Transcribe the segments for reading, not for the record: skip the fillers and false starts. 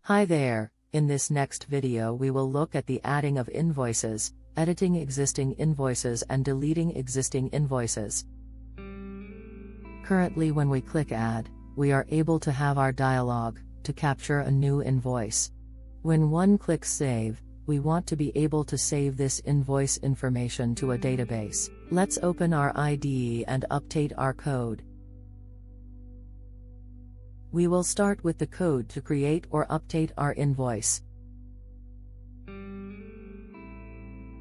Hi there, in this next video we will look at the adding of invoices, editing existing invoices and deleting existing invoices. Currently when we click Add, we are able to have our dialog to capture a new invoice. When one clicks Save, we want to be able to save this invoice information to a database. Let's open our IDE and update our code. We will start with the code to create or update our invoice.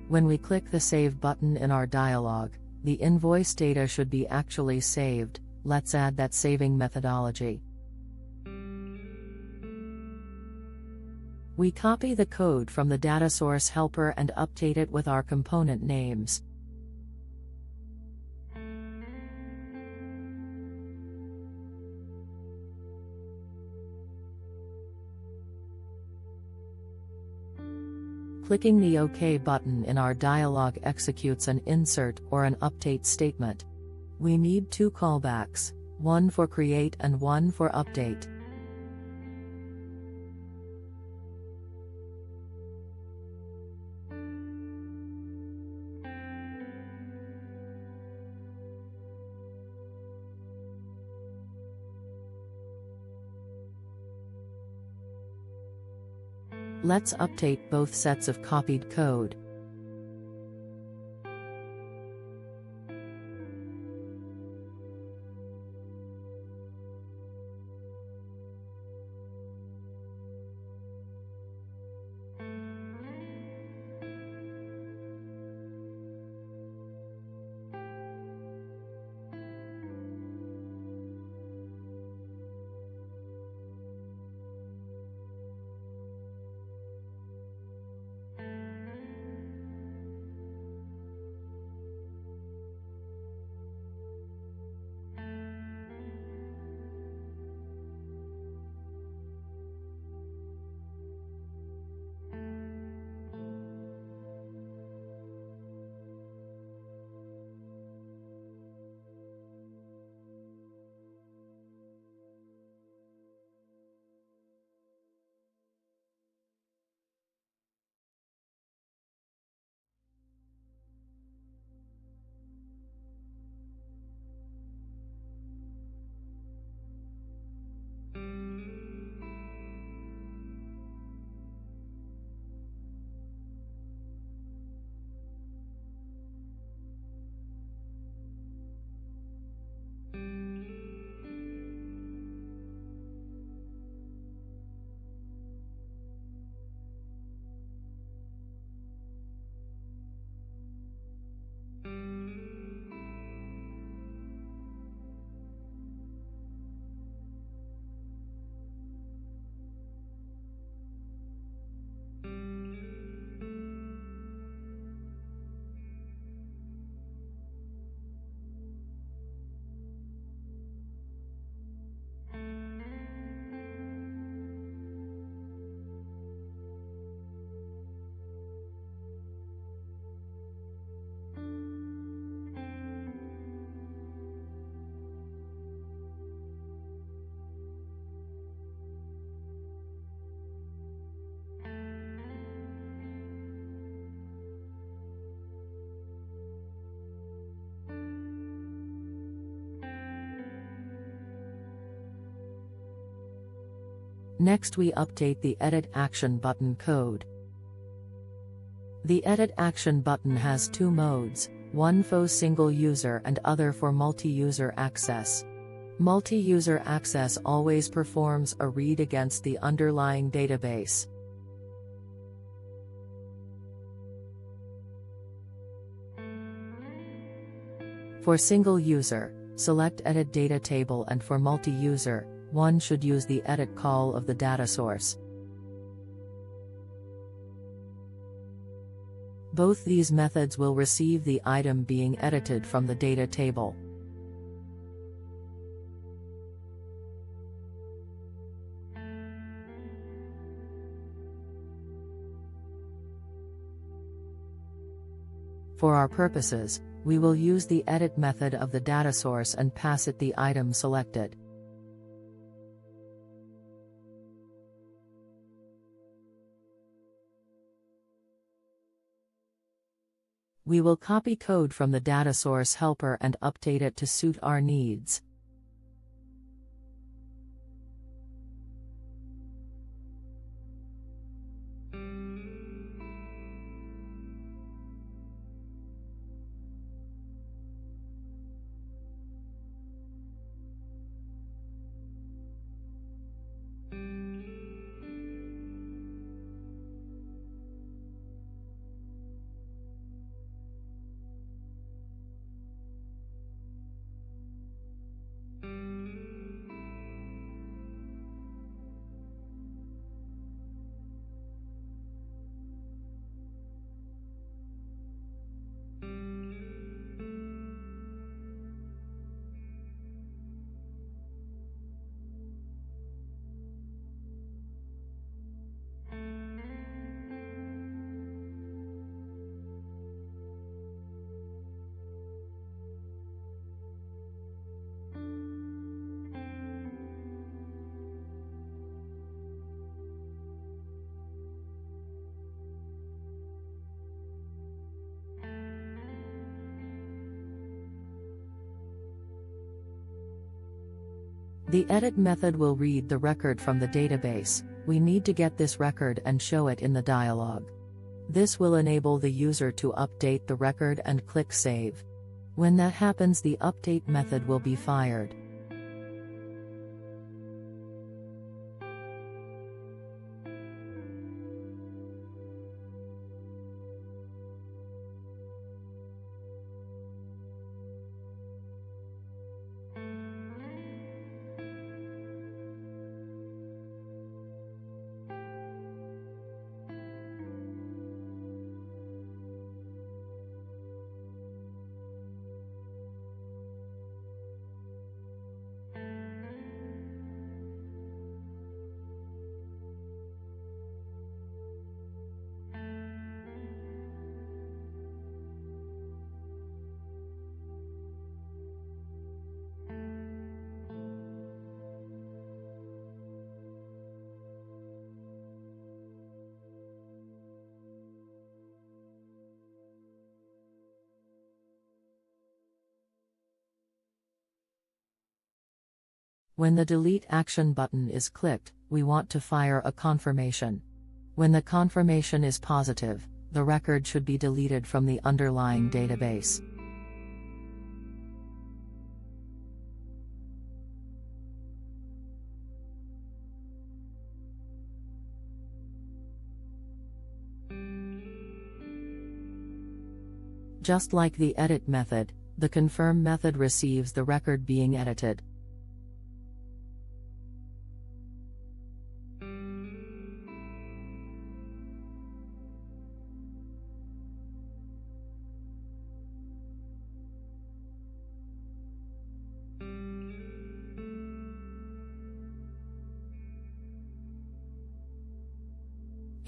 When we click the Save button in our dialog, the invoice data should be actually saved. Let's add that saving methodology. We copy the code from the data source helper and update it with our component names. Clicking the OK button in our dialog executes an insert or an update statement. We need two callbacks, one for create and one for update. Let's update both sets of copied code. Next we update the Edit Action button code. The Edit Action button has two modes, one for single user and other for multi-user access. Multi-user access always performs a read against the underlying database. For single user, select Edit Data Table, and for multi-user, one should use the edit call of the data source. Both these methods will receive the item being edited from the data table. For our purposes, we will use the edit method of the data source and pass it the item selected. We will copy code from the data source helper and update it to suit our needs. The edit method will read the record from the database. We need to get this record and show it in the dialog. This will enable the user to update the record and click Save. When that happens, the update method will be fired. When the delete action button is clicked, we want to fire a confirmation. When the confirmation is positive, the record should be deleted from the underlying database. Just like the edit method, the confirm method receives the record being edited.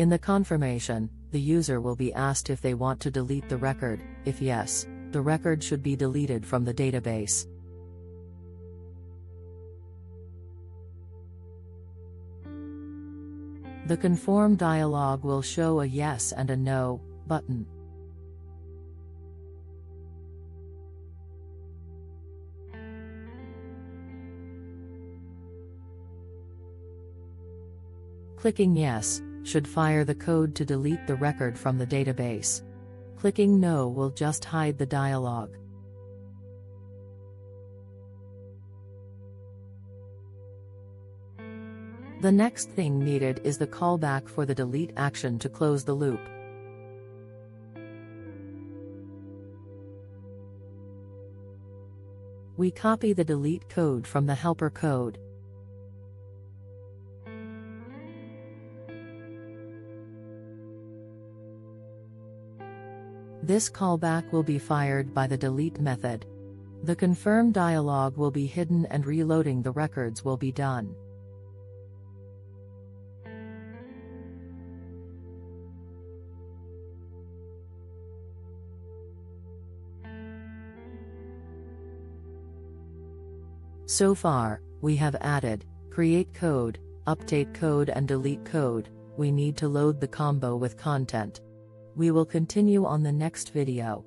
In the confirmation, the user will be asked if they want to delete the record. If yes, the record should be deleted from the database. The conform dialog will show a yes and a no button. Clicking yes should fire the code to delete the record from the database. Clicking no will just hide the dialog. The next thing needed is the callback for the delete action to close the loop. We copy the delete code from the helper code. This callback will be fired by the delete method. The confirm dialog will be hidden and reloading the records will be done. So far, we have added, create code, update code and delete code. We need to load the combo with content. We will continue on the next video.